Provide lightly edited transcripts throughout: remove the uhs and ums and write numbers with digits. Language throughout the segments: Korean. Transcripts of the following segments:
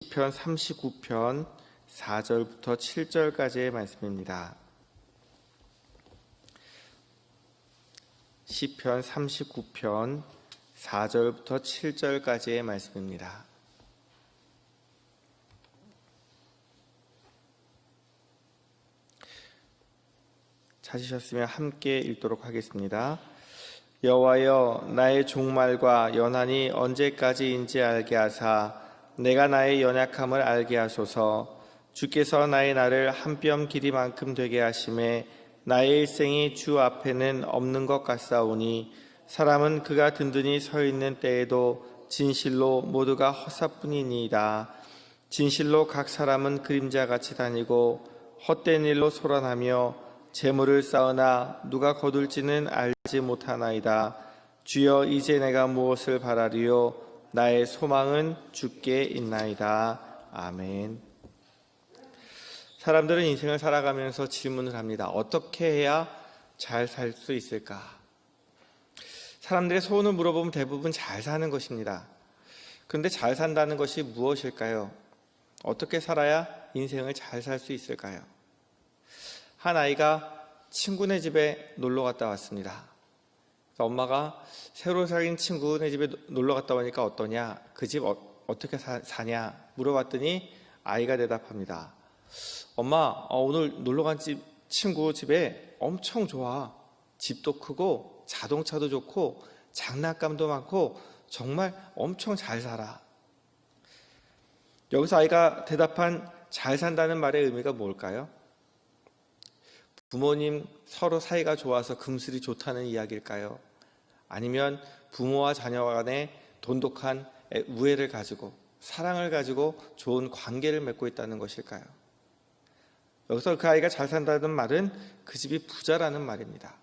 시편 39편 4절부터 7절까지의 말씀입니다. 시편 39편 4절부터 7절까지의 말씀입니다. 찾으셨으면 함께 읽도록 하겠습니다. 여호와여, 나의 종말과 연한이 언제까지인지 알게 하사 내가 나의 연약함을 알게 하소서. 주께서 나의 날을 한 뼘 길이만큼 되게 하심에 나의 일생이 주 앞에는 없는 것 같사오니 사람은 그가 든든히 서 있는 때에도 진실로 모두가 허사뿐이니이다. 진실로 각 사람은 그림자같이 다니고 헛된 일로 소란하며 재물을 쌓으나 누가 거둘지는 알지 못하나이다. 주여, 이제 내가 무엇을 바라리요? 나의 소망은 주께 있나이다. 아멘. 사람들은 인생을 살아가면서 질문을 합니다. 어떻게 해야 잘 살 수 있을까? 사람들의 소원을 물어보면 대부분 잘 사는 것입니다. 그런데 잘 산다는 것이 무엇일까요? 어떻게 살아야 인생을 잘 살 수 있을까요? 한 아이가 친구네 집에 놀러 갔다 왔습니다. 엄마가 새로 사귄 친구네 집에 놀러 갔다 오니까 어떠냐? 그 집 어떻게 사냐? 물어봤더니 아이가 대답합니다. 엄마, 오늘 놀러 간 친구 집에 엄청 좋아. 집도 크고 자동차도 좋고 장난감도 많고 정말 엄청 잘 살아. 여기서 아이가 대답한 잘 산다는 말의 의미가 뭘까요? 부모님 서로 사이가 좋아서 금슬이 좋다는 이야기일까요? 아니면 부모와 자녀 간에 돈독한 우애를 가지고 사랑을 가지고 좋은 관계를 맺고 있다는 것일까요? 여기서 그 아이가 잘 산다는 말은 그 집이 부자라는 말입니다.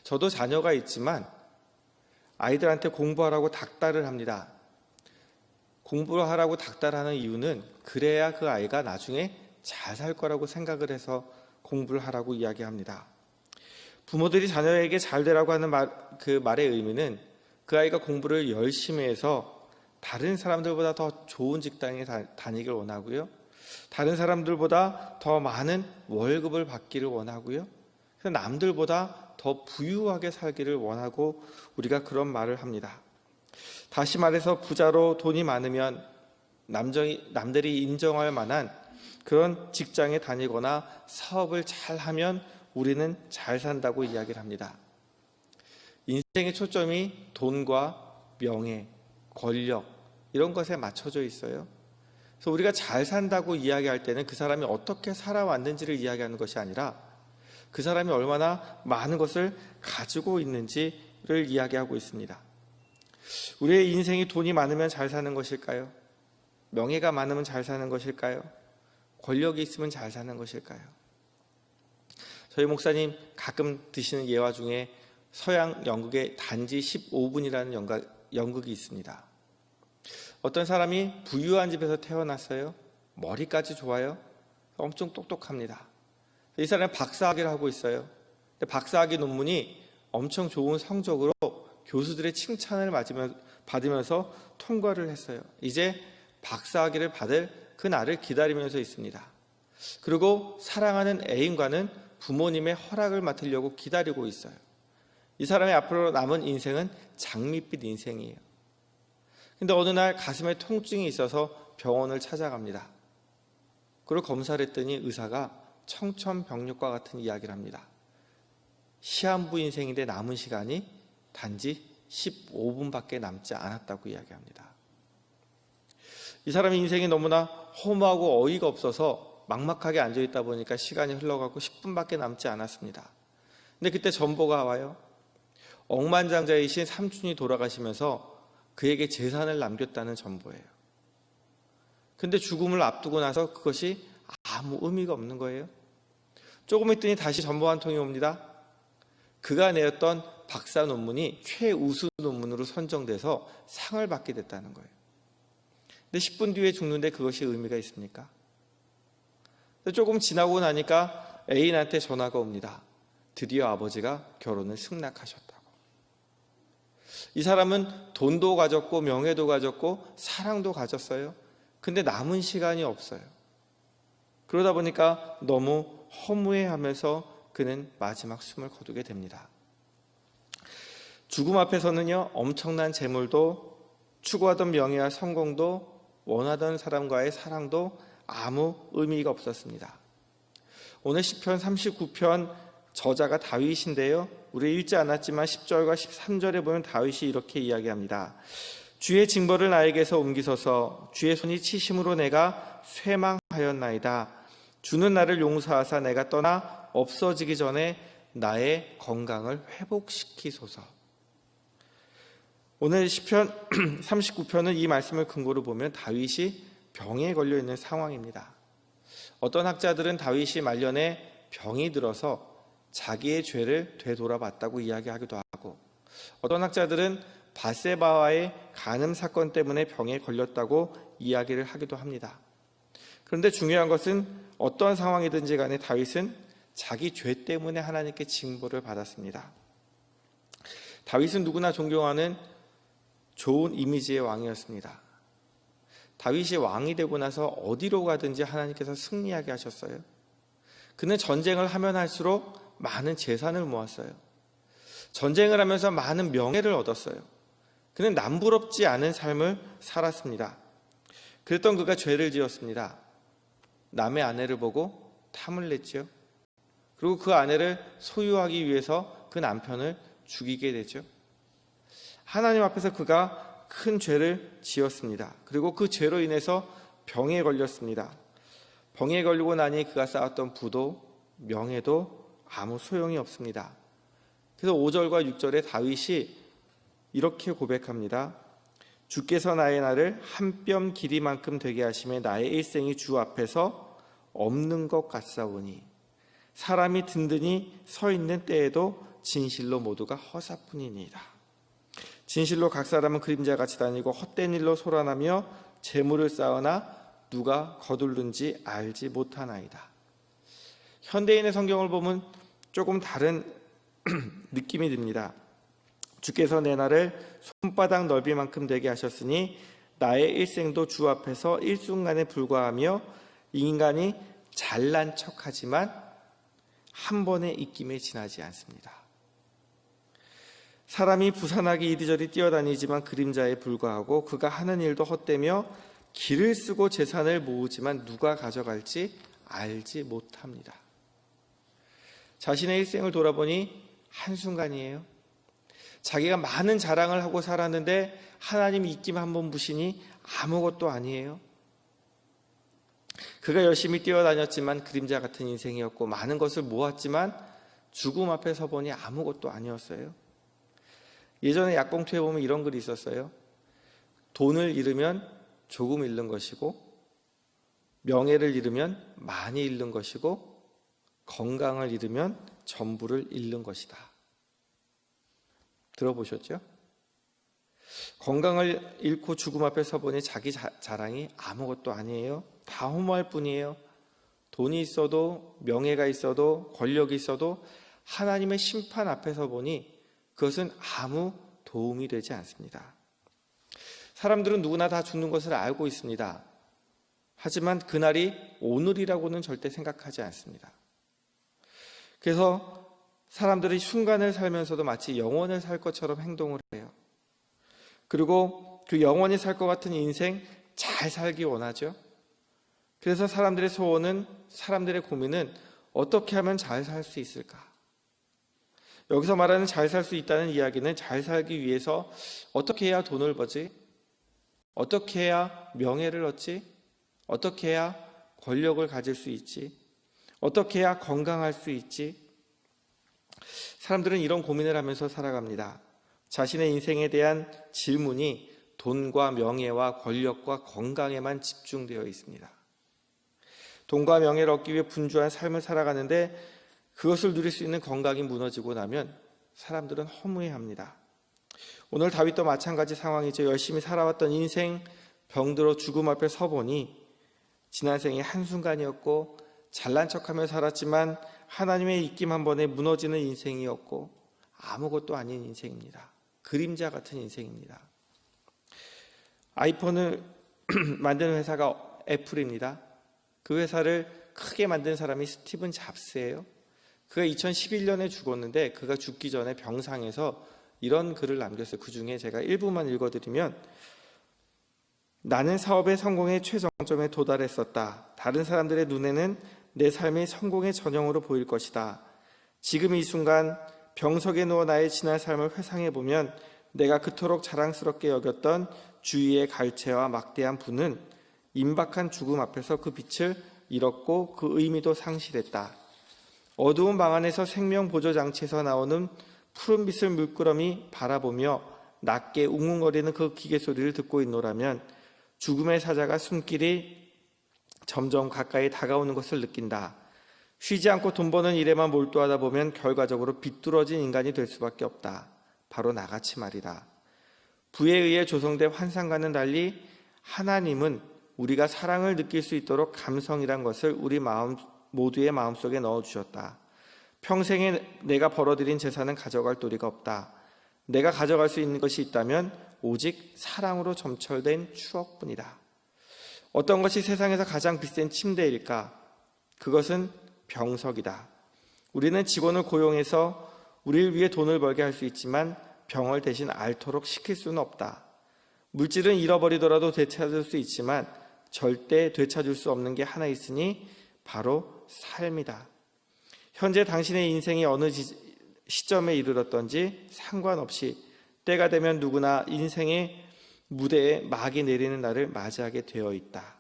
저도 자녀가 있지만 아이들한테 공부하라고 닥달을 합니다. 공부를 하라고 닥달하는 이유는 그래야 그 아이가 나중에 잘 살 거라고 생각을 해서 공부를 하라고 이야기합니다. 부모들이 자녀에게 잘 되라고 하는 그 말의 의미는 그 아이가 공부를 열심히 해서 다른 사람들보다 더 좋은 직장에 다니길 원하고요. 다른 사람들보다 더 많은 월급을 받기를 원하고요. 남들보다 더 부유하게 살기를 원하고 우리가 그런 말을 합니다. 다시 말해서 부자로 돈이 많으면 남들이 인정할 만한 그런 직장에 다니거나 사업을 잘 하면 우리는 잘 산다고 이야기를 합니다. 인생의 초점이 돈과 명예, 권력 이런 것에 맞춰져 있어요. 그래서 우리가 잘 산다고 이야기할 때는 그 사람이 어떻게 살아왔는지를 이야기하는 것이 아니라 그 사람이 얼마나 많은 것을 가지고 있는지를 이야기하고 있습니다. 우리의 인생이 돈이 많으면 잘 사는 것일까요? 명예가 많으면 잘 사는 것일까요? 권력이 있으면 잘 사는 것일까요? 저희 목사님 가끔 드시는 예화 중에 서양 연극의 단지 15분이라는 연극이 있습니다. 어떤 사람이 부유한 집에서 태어났어요. 머리까지 좋아요. 엄청 똑똑합니다. 이 사람은 박사학위를 하고 있어요. 근데 박사학위 논문이 엄청 좋은 성적으로 교수들의 칭찬을 받으면서 통과를 했어요. 이제 박사학위를 받을 그 날을 기다리면서 있습니다. 그리고 사랑하는 애인과는 부모님의 허락을 맡으려고 기다리고 있어요. 이 사람의 앞으로 남은 인생은 장밋빛 인생이에요. 근데 어느 날 가슴에 통증이 있어서 병원을 찾아갑니다. 그리고 검사를 했더니 의사가 청천벽력과 같은 이야기를 합니다. 시한부 인생인데 남은 시간이 단지 15분밖에 남지 않았다고 이야기합니다. 이 사람의 인생이 너무나 허무하고 어이가 없어서 막막하게 앉아있다 보니까 시간이 흘러가고 10분밖에 남지 않았습니다. 근데 그때 전보가 와요. 억만장자이신 삼촌이 돌아가시면서 그에게 재산을 남겼다는 전보예요. 근데 죽음을 앞두고 나서 그것이 아무 의미가 없는 거예요. 조금 있더니 다시 전보 한 통이 옵니다. 그가 내었던 박사 논문이 최우수 논문으로 선정돼서 상을 받게 됐다는 거예요. 근데 10분 뒤에 죽는데 그것이 의미가 있습니까? 조금 지나고 나니까 애인한테 전화가 옵니다. 드디어 아버지가 결혼을 승낙하셨다고. 이 사람은 돈도 가졌고 명예도 가졌고 사랑도 가졌어요. 근데 남은 시간이 없어요. 그러다 보니까 너무 허무해하면서 그는 마지막 숨을 거두게 됩니다. 죽음 앞에서는요, 엄청난 재물도, 추구하던 명예와 성공도, 원하던 사람과의 사랑도 아무 의미가 없었습니다. 오늘 시편 39편 저자가 다윗인데요, 우리 읽지 않았지만 10절과 13절에 보면 다윗이 이렇게 이야기합니다. 주의 징벌을 나에게서 옮기소서. 주의 손이 치심으로 내가 쇠망하였나이다. 주는 나를 용서하사 내가 떠나 없어지기 전에 나의 건강을 회복시키소서. 오늘 시편 39편은 이 말씀을 근거로 보면 다윗이 병에 걸려 있는 상황입니다. 어떤 학자들은 다윗이 말년에 병이 들어서 자기의 죄를 되돌아봤다고 이야기하기도 하고, 어떤 학자들은 밧세바와의 간음 사건 때문에 병에 걸렸다고 이야기를 하기도 합니다. 그런데 중요한 것은 어떠한 상황이든지 간에 다윗은 자기 죄 때문에 하나님께 징벌을 받았습니다. 다윗은 누구나 존경하는 좋은 이미지의 왕이었습니다. 다윗이 왕이 되고 나서 어디로 가든지 하나님께서 승리하게 하셨어요. 그는 전쟁을 하면 할수록 많은 재산을 모았어요. 전쟁을 하면서 많은 명예를 얻었어요. 그는 남부럽지 않은 삶을 살았습니다. 그랬던 그가 죄를 지었습니다. 남의 아내를 보고 탐을 냈죠. 그리고 그 아내를 소유하기 위해서 그 남편을 죽이게 되죠. 하나님 앞에서 그가 큰 죄를 지었습니다. 그리고 그 죄로 인해서 병에 걸렸습니다. 병에 걸리고 나니 그가 쌓았던 부도 명예도 아무 소용이 없습니다. 그래서 5절과 6절에 다윗이 이렇게 고백합니다. 주께서 나의 날을 한 뼘 길이만큼 되게 하시며 나의 일생이 주 앞에서 없는 것 같사오니 사람이 든든히 서 있는 때에도 진실로 모두가 허사뿐이니이다. 진실로 각 사람은 그림자같이 다니고 헛된 일로 소란하며 재물을 쌓으나 누가 거둘는지 알지 못하나이다. 현대인의 성경을 보면 조금 다른 느낌이 듭니다. 주께서 내 날을 손바닥 넓이만큼 되게 하셨으니 나의 일생도 주 앞에서 일순간에 불과하며 이 인간이 잘난 척하지만 한 번의 입김에 지나지 않습니다. 사람이 부산하게 이리저리 뛰어다니지만 그림자에 불과하고 그가 하는 일도 헛되며 길을 쓰고 재산을 모으지만 누가 가져갈지 알지 못합니다. 자신의 일생을 돌아보니 한순간이에요. 자기가 많은 자랑을 하고 살았는데 하나님이 입김 한번 부시니 아무것도 아니에요. 그가 열심히 뛰어다녔지만 그림자 같은 인생이었고 많은 것을 모았지만 죽음 앞에 서보니 아무것도 아니었어요. 예전에 약봉투에 보면 이런 글이 있었어요. 돈을 잃으면 조금 잃는 것이고 명예를 잃으면 많이 잃는 것이고 건강을 잃으면 전부를 잃는 것이다. 들어보셨죠? 건강을 잃고 죽음 앞에 서보니 자기 자랑이 아무것도 아니에요. 다 허무할 뿐이에요. 돈이 있어도 명예가 있어도 권력이 있어도 하나님의 심판 앞에 서보니 그것은 아무 도움이 되지 않습니다. 사람들은 누구나 다 죽는 것을 알고 있습니다. 하지만 그날이 오늘이라고는 절대 생각하지 않습니다. 그래서 사람들이 순간을 살면서도 마치 영원을 살 것처럼 행동을 해요. 그리고 그 영원히 살 것 같은 인생 잘 살기 원하죠. 그래서 사람들의 소원은, 사람들의 고민은 어떻게 하면 잘 살 수 있을까? 여기서 말하는 잘 살 수 있다는 이야기는 잘 살기 위해서 어떻게 해야 돈을 벌지? 어떻게 해야 명예를 얻지? 어떻게 해야 권력을 가질 수 있지? 어떻게 해야 건강할 수 있지? 사람들은 이런 고민을 하면서 살아갑니다. 자신의 인생에 대한 질문이 돈과 명예와 권력과 건강에만 집중되어 있습니다. 돈과 명예를 얻기 위해 분주한 삶을 살아가는데 그것을 누릴 수 있는 건강이 무너지고 나면 사람들은 허무해합니다. 오늘 다윗도 마찬가지 상황이죠. 열심히 살아왔던 인생 병들어 죽음 앞에 서보니 지난 생이 한순간이었고 잘난 척하며 살았지만 하나님의 입김 한 번에 무너지는 인생이었고 아무것도 아닌 인생입니다. 그림자 같은 인생입니다. 아이폰을 만드는 회사가 애플입니다. 그 회사를 크게 만든 사람이 스티븐 잡스예요. 그가 2011년에 죽었는데 그가 죽기 전에 병상에서 이런 글을 남겼어요. 그 중에 제가 일부만 읽어드리면, 나는 사업의 성공의 최정점에 도달했었다. 다른 사람들의 눈에는 내 삶이 성공의 전형으로 보일 것이다. 지금 이 순간 병석에 누워 나의 지난 삶을 회상해보면 내가 그토록 자랑스럽게 여겼던 주위의 갈채와 막대한 부는 임박한 죽음 앞에서 그 빛을 잃었고 그 의미도 상실했다. 어두운 방 안에서 생명보조장치에서 나오는 푸른빛을 물끄러미 바라보며 낮게 웅웅거리는 그 기계 소리를 듣고 있노라면 죽음의 사자가 숨길이 점점 가까이 다가오는 것을 느낀다. 쉬지 않고 돈 버는 일에만 몰두하다 보면 결과적으로 비뚤어진 인간이 될 수밖에 없다. 바로 나같이 말이다. 부에 의해 조성된 환상과는 달리 하나님은 우리가 사랑을 느낄 수 있도록 감성이란 것을 우리 모두의 마음속에 넣어주셨다. 평생에 내가 벌어들인 재산은 가져갈 도리가 없다. 내가 가져갈 수 있는 것이 있다면 오직 사랑으로 점철된 추억뿐이다. 어떤 것이 세상에서 가장 비싼 침대일까? 그것은 병석이다. 우리는 직원을 고용해서 우리를 위해 돈을 벌게 할 수 있지만 병을 대신 앓도록 시킬 수는 없다. 물질은 잃어버리더라도 되찾을 수 있지만 절대 되찾을 수 없는 게 하나 있으니 바로 삶이다. 현재 당신의 인생이 어느 시점에 이르렀던지 상관없이 때가 되면 누구나 인생의 무대에 막이 내리는 날을 맞이하게 되어 있다.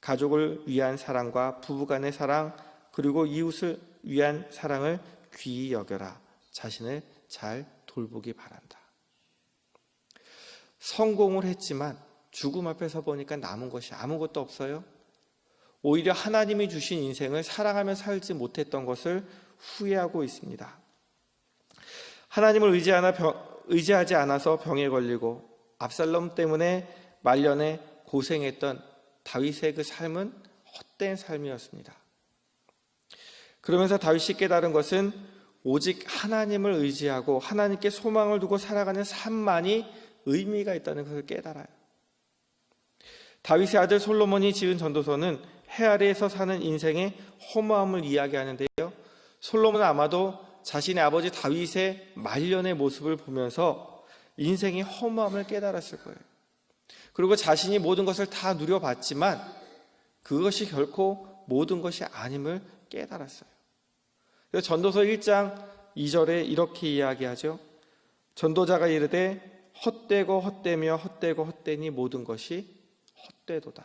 가족을 위한 사랑과 부부간의 사랑, 그리고 이웃을 위한 사랑을 귀히 여겨라. 자신을 잘 돌보기 바란다. 성공을 했지만 죽음 앞에 서 보니까 남은 것이 아무것도 없어요. 오히려 하나님이 주신 인생을 사랑하며 살지 못했던 것을 후회하고 있습니다. 하나님을 의지하지 않아서 병에 걸리고 압살롬 때문에 말년에 고생했던 다윗의 그 삶은 헛된 삶이었습니다. 그러면서 다윗이 깨달은 것은 오직 하나님을 의지하고 하나님께 소망을 두고 살아가는 삶만이 의미가 있다는 것을 깨달아요. 다윗의 아들 솔로몬이 지은 전도서는 해 아래에서 사는 인생의 허무함을 이야기하는데요. 솔로몬은 아마도 자신의 아버지 다윗의 말년의 모습을 보면서 인생의 허무함을 깨달았을 거예요. 그리고 자신이 모든 것을 다 누려봤지만 그것이 결코 모든 것이 아님을 깨달았어요. 그래서 전도서 1장 2절에 이렇게 이야기하죠. 전도자가 이르되 헛되고 헛되며 헛되고 헛되니 모든 것이 헛되도다.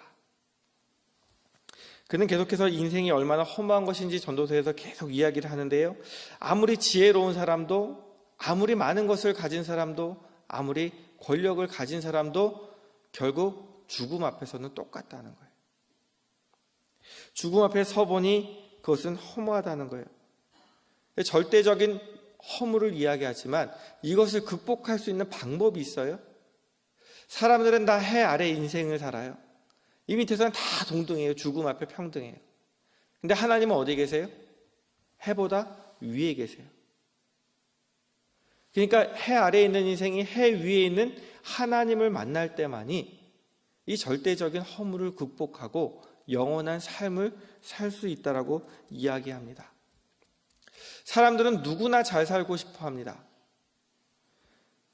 그는 계속해서 인생이 얼마나 허무한 것인지 전도서에서 계속 이야기를 하는데요. 아무리 지혜로운 사람도, 아무리 많은 것을 가진 사람도, 아무리 권력을 가진 사람도 결국 죽음 앞에서는 똑같다는 거예요. 죽음 앞에 서보니 그것은 허무하다는 거예요. 절대적인 허무를 이야기하지만 이것을 극복할 수 있는 방법이 있어요. 사람들은 다 해 아래 인생을 살아요. 이 밑에서는 다 동등해요. 죽음 앞에 평등해요. 근데 하나님은 어디 계세요? 해보다 위에 계세요. 그러니까 해 아래에 있는 인생이 해 위에 있는 하나님을 만날 때만이 이 절대적인 허무를 극복하고 영원한 삶을 살 수 있다라고 이야기합니다. 사람들은 누구나 잘 살고 싶어 합니다.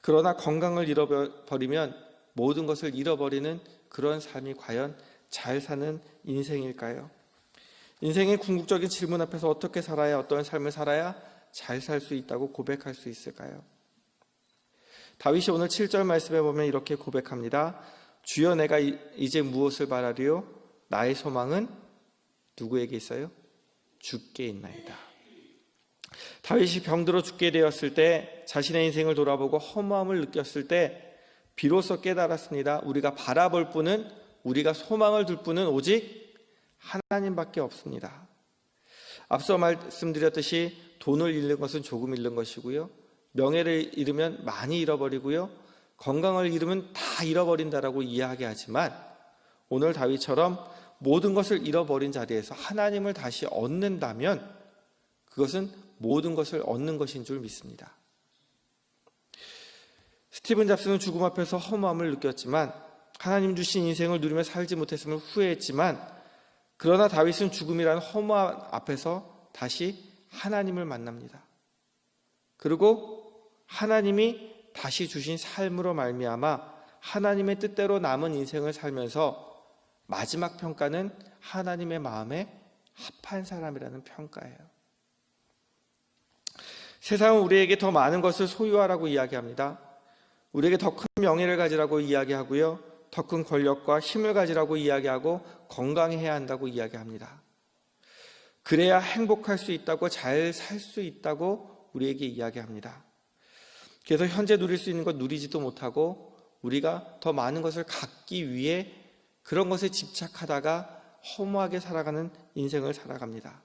그러나 건강을 잃어버리면 모든 것을 잃어버리는 그런 삶이 과연 잘 사는 인생일까요? 인생의 궁극적인 질문 앞에서 어떻게 살아야, 어떤 삶을 살아야 잘 살 수 있다고 고백할 수 있을까요? 다윗이 오늘 7절 말씀에 보면 이렇게 고백합니다. 주여 내가 이제 무엇을 바라리요? 나의 소망은 누구에게 있어요? 주께 있나이다. 다윗이 병들어 죽게 되었을 때, 자신의 인생을 돌아보고 허무함을 느꼈을 때 비로소 깨달았습니다. 우리가 바라볼 분은, 우리가 소망을 둘 분은 오직 하나님밖에 없습니다. 앞서 말씀드렸듯이 돈을 잃는 것은 조금 잃는 것이고요, 명예를 잃으면 많이 잃어버리고요, 건강을 잃으면 다 잃어버린다라고 이야기하지만 오늘 다윗처럼 모든 것을 잃어버린 자리에서 하나님을 다시 얻는다면 그것은 모든 것을 얻는 것인 줄 믿습니다. 스티븐 잡스는 죽음 앞에서 허무함을 느꼈지만 하나님 주신 인생을 누리며 살지 못했음을 후회했지만, 그러나 다윗은 죽음이라는 허무함 앞에서 다시 하나님을 만납니다. 그리고 하나님이 다시 주신 삶으로 말미암아 하나님의 뜻대로 남은 인생을 살면서 마지막 평가는 하나님의 마음에 합한 사람이라는 평가예요. 세상은 우리에게 더 많은 것을 소유하라고 이야기합니다. 우리에게 더 큰 명예를 가지라고 이야기하고요, 더 큰 권력과 힘을 가지라고 이야기하고 건강해야 한다고 이야기합니다. 그래야 행복할 수 있다고, 잘 살 수 있다고 우리에게 이야기합니다. 그래서 현재 누릴 수 있는 것 누리지도 못하고 우리가 더 많은 것을 갖기 위해 그런 것에 집착하다가 허무하게 살아가는 인생을 살아갑니다.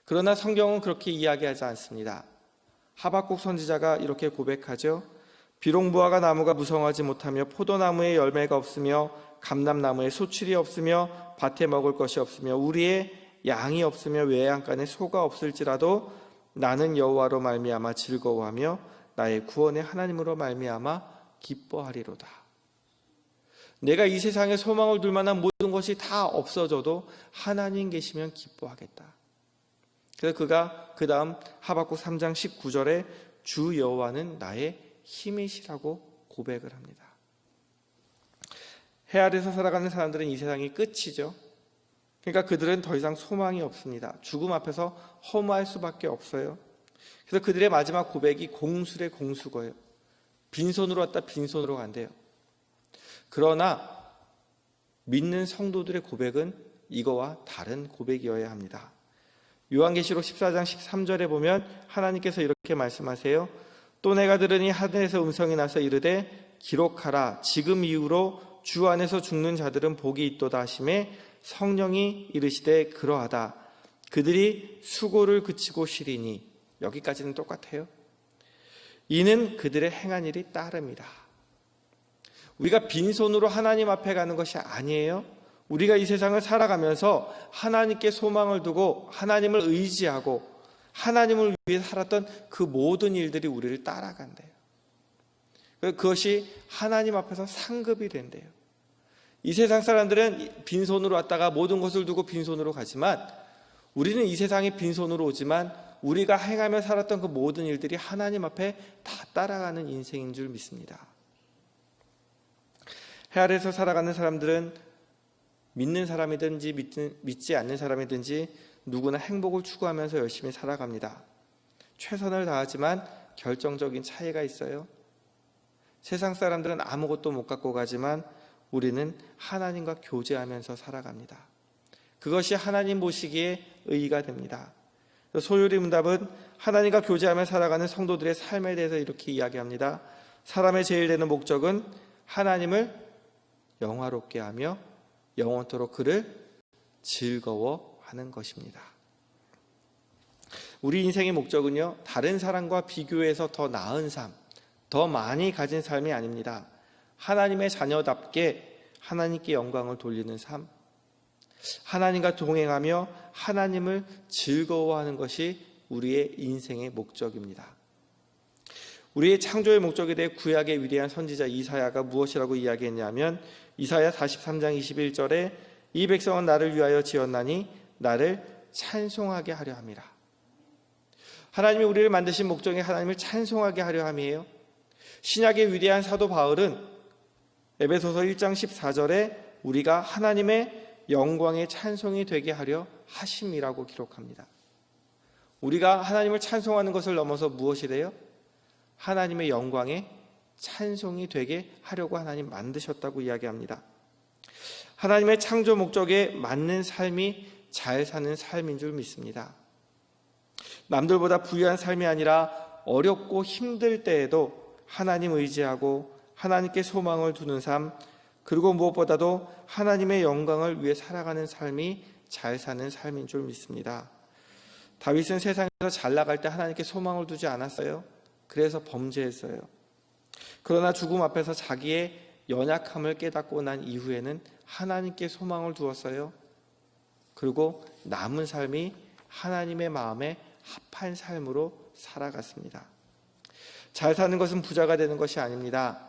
그러나 성경은 그렇게 이야기하지 않습니다. 하박국 선지자가 이렇게 고백하죠. 비록 무화과 나무가 무성하지 못하며 포도나무에 열매가 없으며 감람나무에 소출이 없으며 밭에 먹을 것이 없으며 우리의 양이 없으며 외양간에 소가 없을지라도 나는 여호와로 말미암아 즐거워하며 나의 구원의 하나님으로 말미암아 기뻐하리로다. 내가 이 세상에 소망을 둘 만한 모든 것이 다 없어져도 하나님 계시면 기뻐하겠다. 그래서 그가 그 다음 하박국 3장 19절에 주 여호와는 나의 힘이시라고 고백을 합니다. 해 아래서 살아가는 사람들은 이 세상이 끝이죠. 그러니까 그들은 더 이상 소망이 없습니다. 죽음 앞에서 허무할 수밖에 없어요. 그래서 그들의 마지막 고백이 공술의 공수거예요. 빈손으로 왔다 빈손으로 간대요. 그러나 믿는 성도들의 고백은 이거와 다른 고백이어야 합니다. 요한계시록 14장 13절에 보면 하나님께서 이렇게 말씀하세요. 또 내가 들으니 하늘에서 음성이 나서 이르되 기록하라. 지금 이후로 주 안에서 죽는 자들은 복이 있도다 하시매 성령이 이르시되 그러하다. 그들이 수고를 그치고 쉬리니. 여기까지는 똑같아요. 이는 그들의 행한 일이 따릅니다. 우리가 빈손으로 하나님 앞에 가는 것이 아니에요. 우리가 이 세상을 살아가면서 하나님께 소망을 두고 하나님을 의지하고 하나님을 위해 살았던 그 모든 일들이 우리를 따라간대요. 그것이 하나님 앞에서 상급이 된대요. 이 세상 사람들은 빈손으로 왔다가 모든 것을 두고 빈손으로 가지만 우리는 이 세상에 빈손으로 오지만 우리가 행하며 살았던 그 모든 일들이 하나님 앞에 다 따라가는 인생인 줄 믿습니다. 해 아래에서 살아가는 사람들은 믿는 사람이든지 믿지 않는 사람이든지 누구나 행복을 추구하면서 열심히 살아갑니다. 최선을 다하지만 결정적인 차이가 있어요. 세상 사람들은 아무것도 못 갖고 가지만 우리는 하나님과 교제하면서 살아갑니다. 그것이 하나님 보시기에 의의가 됩니다. 소요리 문답은 하나님과 교제하며 살아가는 성도들의 삶에 대해서 이렇게 이야기합니다. 사람의 제일 되는 목적은 하나님을 영화롭게 하며 영원토록 그를 즐거워하는 것입니다. 우리 인생의 목적은요, 다른 사람과 비교해서 더 나은 삶, 더 많이 가진 삶이 아닙니다. 하나님의 자녀답게 하나님께 영광을 돌리는 삶, 하나님과 동행하며 하나님을 즐거워하는 것이 우리의 인생의 목적입니다. 우리의 창조의 목적에 대해 구약의 위대한 선지자 이사야가 무엇이라고 이야기했냐면 이사야 43장 21절에 이 백성은 나를 위하여 지었나니 나를 찬송하게 하려 함이라. 하나님이 우리를 만드신 목적이 하나님을 찬송하게 하려 함이에요. 신약의 위대한 사도 바울은 에베소서 1장 14절에 우리가 하나님의 영광의 찬송이 되게 하려 하심이라고 기록합니다. 우리가 하나님을 찬송하는 것을 넘어서 무엇이래요? 하나님의 영광의 찬송이 되게 하려고 하나님 만드셨다고 이야기합니다. 하나님의 창조 목적에 맞는 삶이 잘 사는 삶인 줄 믿습니다. 남들보다 부유한 삶이 아니라 어렵고 힘들 때에도 하나님 의지하고 하나님께 소망을 두는 삶, 그리고 무엇보다도 하나님의 영광을 위해 살아가는 삶이 잘 사는 삶인 줄 믿습니다. 다윗은 세상에서 잘 나갈 때 하나님께 소망을 두지 않았어요. 그래서 범죄했어요. 그러나 죽음 앞에서 자기의 연약함을 깨닫고 난 이후에는 하나님께 소망을 두었어요. 그리고 남은 삶이 하나님의 마음에 합한 삶으로 살아갔습니다. 잘 사는 것은 부자가 되는 것이 아닙니다.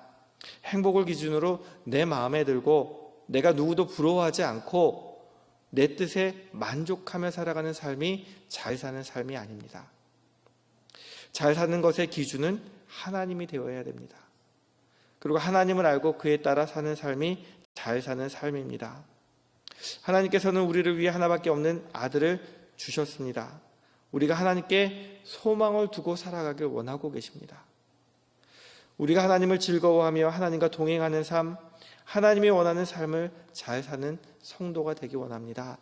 행복을 기준으로 내 마음에 들고 내가 누구도 부러워하지 않고 내 뜻에 만족하며 살아가는 삶이 잘 사는 삶이 아닙니다. 잘 사는 것의 기준은 하나님이 되어야 됩니다. 그리고 하나님을 알고 그에 따라 사는 삶이 잘 사는 삶입니다. 하나님께서는 우리를 위해 하나밖에 없는 아들을 주셨습니다. 우리가 하나님께 소망을 두고 살아가길 원하고 계십니다. 우리가 하나님을 즐거워하며 하나님과 동행하는 삶, 하나님이 원하는 삶을 잘 사는 성도가 되기 원합니다.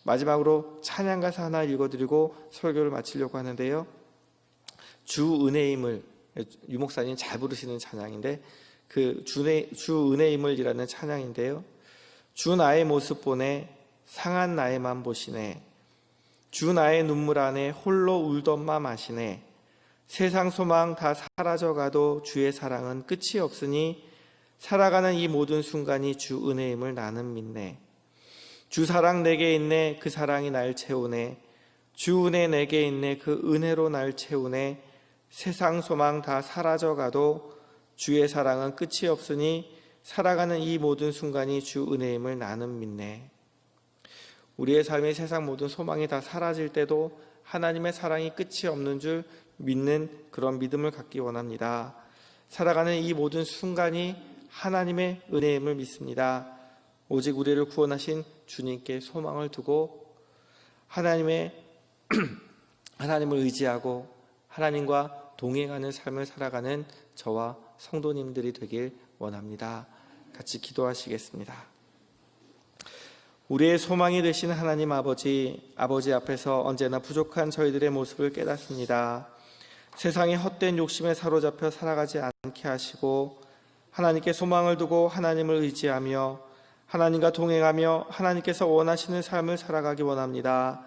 마지막으로 찬양가사 하나 읽어드리고 설교를 마치려고 하는데요. 주 은혜임을, 유 목사님 잘 부르시는 찬양인데 그 주 은혜임을이라는 찬양인데요. 주 나의 모습 보네 상한 나의 맘 보시네 주 나의 눈물 안에 홀로 울던 맘 아시네 세상 소망 다 사라져가도 주의 사랑은 끝이 없으니 살아가는 이 모든 순간이 주 은혜임을 나는 믿네 주 사랑 내게 있네 그 사랑이 날 채우네 주 은혜 내게 있네 그 은혜로 날 채우네 세상 소망 다 사라져가도 주의 사랑은 끝이 없으니 살아가는 이 모든 순간이 주 은혜임을 나는 믿네. 우리의 삶의 세상 모든 소망이 다 사라질 때도 하나님의 사랑이 끝이 없는 줄 믿는 그런 믿음을 갖기 원합니다. 살아가는 이 모든 순간이 하나님의 은혜임을 믿습니다. 오직 우리를 구원하신 주님께 소망을 두고 하나님을 의지하고 하나님과 동행하는 삶을 살아가는 저와 성도님들이 되길 원합니다. 같이 기도하시겠습니다. 우리의 소망이 되신 하나님 아버지 앞에서 언제나 부족한 저희들의 모습을 깨닫습니다. 세상의 헛된 욕심에 사로잡혀 살아가지 않게 하시고 하나님께 소망을 두고 하나님을 의지하며 하나님과 동행하며 하나님께서 원하시는 삶을 살아가기 원합니다.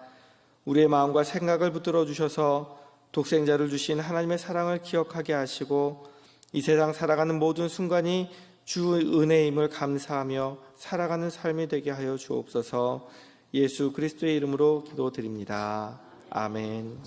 우리의 마음과 생각을 붙들어 주셔서 독생자를 주신 하나님의 사랑을 기억하게 하시고 이 세상 살아가는 모든 순간이 주 은혜임을 감사하며 살아가는 삶이 되게 하여 주옵소서. 예수 그리스도의 이름으로 기도드립니다. 아멘.